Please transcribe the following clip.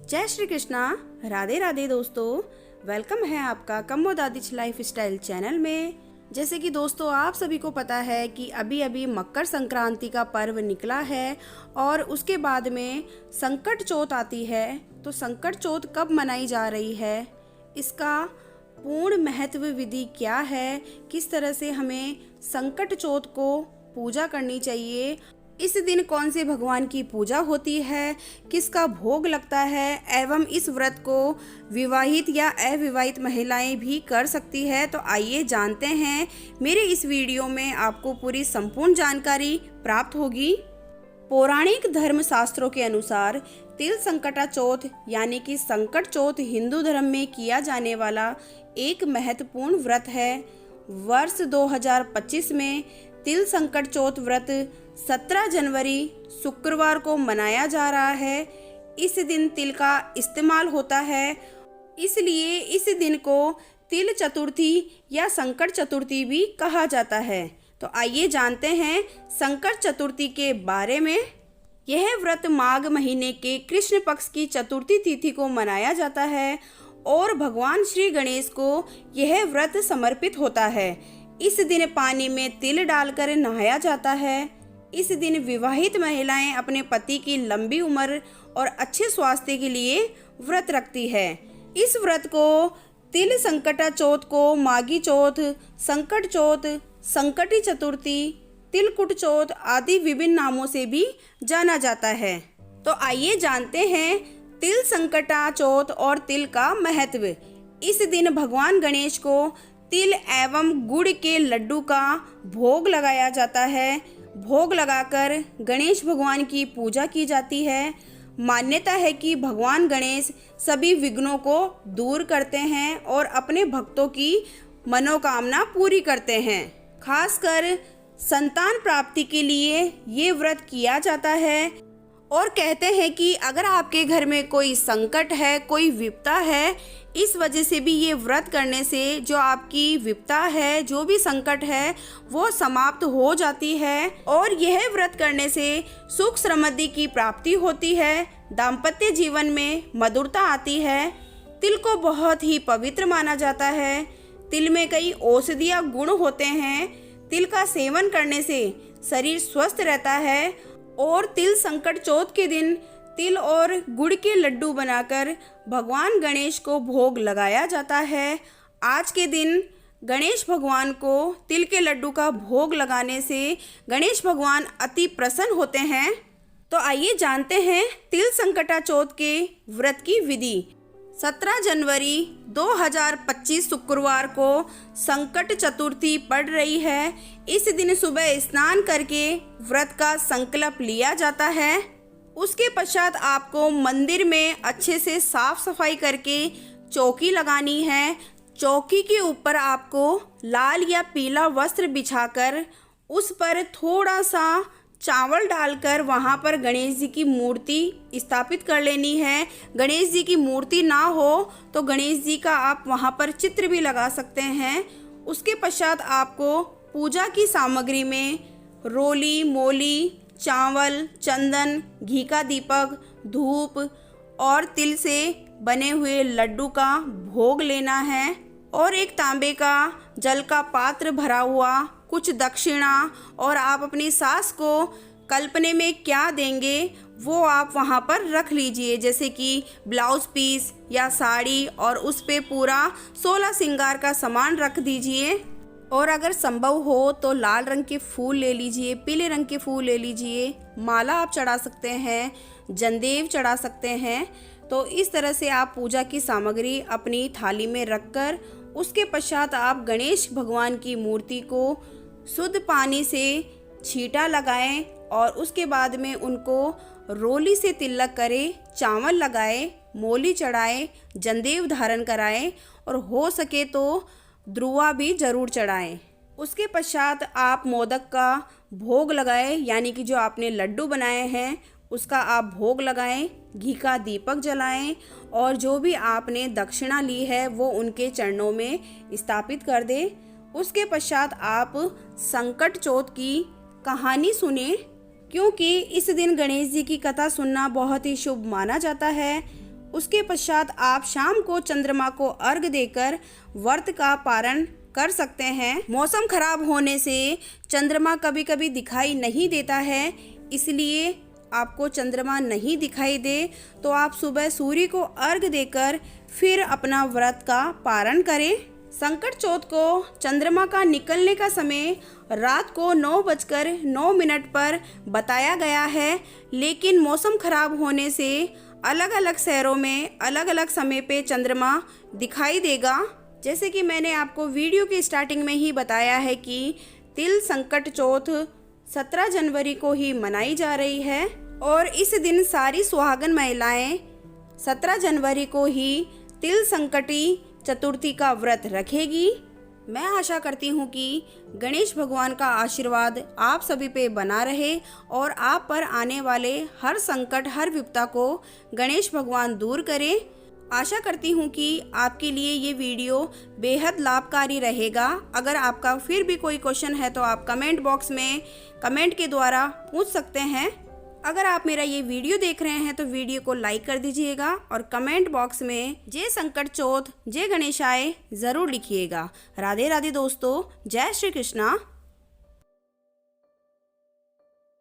जय श्री कृष्णा। राधे राधे दोस्तों, वेलकम है आपका कम्मोदादिच लाइफ स्टाइल चैनल में। जैसे कि दोस्तों आप सभी को पता है कि अभी अभी मकर संक्रांति का पर्व निकला है और उसके बाद में संकट चौथ आती है। तो संकट चौथ कब मनाई जा रही है, इसका पूर्ण महत्व विधि क्या है, किस तरह से हमें संकट चौथ को पूजा करनी चाहिए, इस दिन कौन से भगवान की पूजा होती है, किसका भोग लगता है एवं इस व्रत को विवाहित या अविवाहित महिलाएं भी कर सकती है। तो आइए जानते हैं। मेरे इस वीडियो में आपको पूरी संपूर्ण जानकारी प्राप्त होगी। पौराणिक धर्म शास्त्रों के अनुसार तिल संकटा चौथ यानी कि संकट चौथ हिंदू धर्म में किया जाने वाला एक महत्वपूर्ण व्रत है। वर्ष 2025 में तिल संकट चौथ व्रत 17 जनवरी शुक्रवार को मनाया जा रहा है। इस दिन तिल का इस्तेमाल होता है, इसलिए इस दिन को तिल चतुर्थी या संकट चतुर्थी भी कहा जाता है। तो आइए जानते हैं संकट चतुर्थी के बारे में। यह व्रत माघ महीने के कृष्ण पक्ष की चतुर्थी तिथि को मनाया जाता है और भगवान श्री गणेश को यह व्रत समर्पित होता है। इस दिन पानी में तिल डालकर नहाया जाता है। इस दिन विवाहित महिलाएं अपने पति की लंबी उम्र और अच्छे स्वास्थ्य के लिए व्रत रखती है। इस व्रत को तिल संकटा चौथ को माघी चौथ, संकट चौथ, संकटी चतुर्थी, तिलकुट चौथ आदि विभिन्न नामों से भी जाना जाता है। तो आइए जानते हैं तिल संकटा चौथ और तिल का महत्व। इस दिन भगवान गणेश को तिल एवं गुड़ के लड्डू का भोग लगाया जाता है। भोग लगाकर गणेश भगवान की पूजा की जाती है। मान्यता है कि भगवान गणेश सभी विघ्नों को दूर करते हैं और अपने भक्तों की मनोकामना पूरी करते हैं। खासकर संतान प्राप्ति के लिए ये व्रत किया जाता है और कहते हैं कि अगर आपके घर में कोई संकट है, कोई विपदा है, इस वजह से भी ये व्रत करने से जो आपकी विपदा है, जो भी संकट है, वो समाप्त हो जाती है और यह व्रत करने से सुख समृद्धि की प्राप्ति होती है, दाम्पत्य जीवन में मधुरता आती है। तिल को बहुत ही पवित्र माना जाता है। तिल में कई औषधीय गुण होते हैं। तिल का सेवन करने से शरीर स्वस्थ रहता है और तिल संकट चौथ के दिन तिल और गुड़ के लड्डू बनाकर भगवान गणेश को भोग लगाया जाता है। आज के दिन गणेश भगवान को तिल के लड्डू का भोग लगाने से गणेश भगवान अति प्रसन्न होते हैं। तो आइए जानते हैं तिल संकटा चौथ के व्रत की विधि। 17 जनवरी 2025 शुक्रवार को संकट चतुर्थी पड़ रही है। इस दिन सुबह स्नान करके व्रत का संकल्प लिया जाता है। उसके पश्चात आपको मंदिर में अच्छे से साफ सफाई करके चौकी लगानी है। चौकी के ऊपर आपको लाल या पीला वस्त्र बिछाकर उस पर थोड़ा सा चावल डालकर वहाँ पर गणेश जी की मूर्ति स्थापित कर लेनी है। गणेश जी की मूर्ति ना हो तो गणेश जी का आप वहाँ पर चित्र भी लगा सकते हैं। उसके पश्चात आपको पूजा की सामग्री में रोली, मोली, चावल, चंदन, घी का दीपक, धूप और तिल से बने हुए लड्डू का भोग लेना है और एक तांबे का जल का पात्र भरा हुआ कुछ दक्षिणा और आप अपनी सास को कल्पने में क्या देंगे वो आप वहाँ पर रख लीजिए, जैसे कि ब्लाउज पीस या साड़ी, और उस पे पूरा 16 श्रृंगार का सामान रख दीजिए। और अगर संभव हो तो लाल रंग के फूल ले लीजिए, पीले रंग के फूल ले लीजिए, माला आप चढ़ा सकते हैं, जंदेव चढ़ा सकते हैं। तो इस तरह से आप पूजा की सामग्री अपनी थाली में रखकर उसके पश्चात आप गणेश भगवान की मूर्ति को शुद्ध पानी से छींटा लगाएं और उसके बाद में उनको रोली से तिलक करें, चावल लगाएं, मोली चढ़ाएं, जंदेव धारण कराएं और हो सके तो ध्रुवा भी जरूर चढ़ाएं। उसके पश्चात आप मोदक का भोग लगाएं, यानी कि जो आपने लड्डू बनाए हैं उसका आप भोग लगाएं, घी का दीपक जलाएं और जो भी आपने दक्षिणा ली है वो उनके चरणों में स्थापित कर दें। उसके पश्चात आप संकट चौथ की कहानी सुने, क्योंकि इस दिन गणेश जी की कथा सुनना बहुत ही शुभ माना जाता है। उसके पश्चात आप शाम को चंद्रमा को अर्घ देकर व्रत का पारण कर सकते हैं। मौसम खराब होने से चंद्रमा कभी कभी दिखाई नहीं देता है, इसलिए आपको चंद्रमा नहीं दिखाई दे तो आप सुबह सूर्य को अर्घ देकर फिर अपना व्रत का पारण करें। संकट चौथ को चंद्रमा का निकलने का समय रात को 9:09 पर बताया गया है, लेकिन मौसम खराब होने से अलग अलग शहरों में अलग अलग समय पे चंद्रमा दिखाई देगा। जैसे कि मैंने आपको वीडियो की स्टार्टिंग में ही बताया है कि तिल संकट चौथ 17 जनवरी को ही मनाई जा रही है और इस दिन सारी सुहागन महिलाएं 17 जनवरी को ही तिल संकटी चतुर्थी का व्रत रखेगी। मैं आशा करती हूँ कि गणेश भगवान का आशीर्वाद आप सभी पे बना रहे और आप पर आने वाले हर संकट हर विपदा को गणेश भगवान दूर करें। आशा करती हूँ कि आपके लिए ये वीडियो बेहद लाभकारी रहेगा। अगर आपका फिर भी कोई क्वेश्चन है तो आप कमेंट बॉक्स में कमेंट के द्वारा पूछ सकते हैं। अगर आप मेरा ये वीडियो देख रहे हैं तो वीडियो को लाइक कर दीजिएगा और कमेंट बॉक्स में जय संकट चौथ जय गणेशाय ज़रूर लिखिएगा। राधे राधे दोस्तों, जय श्री कृष्णा।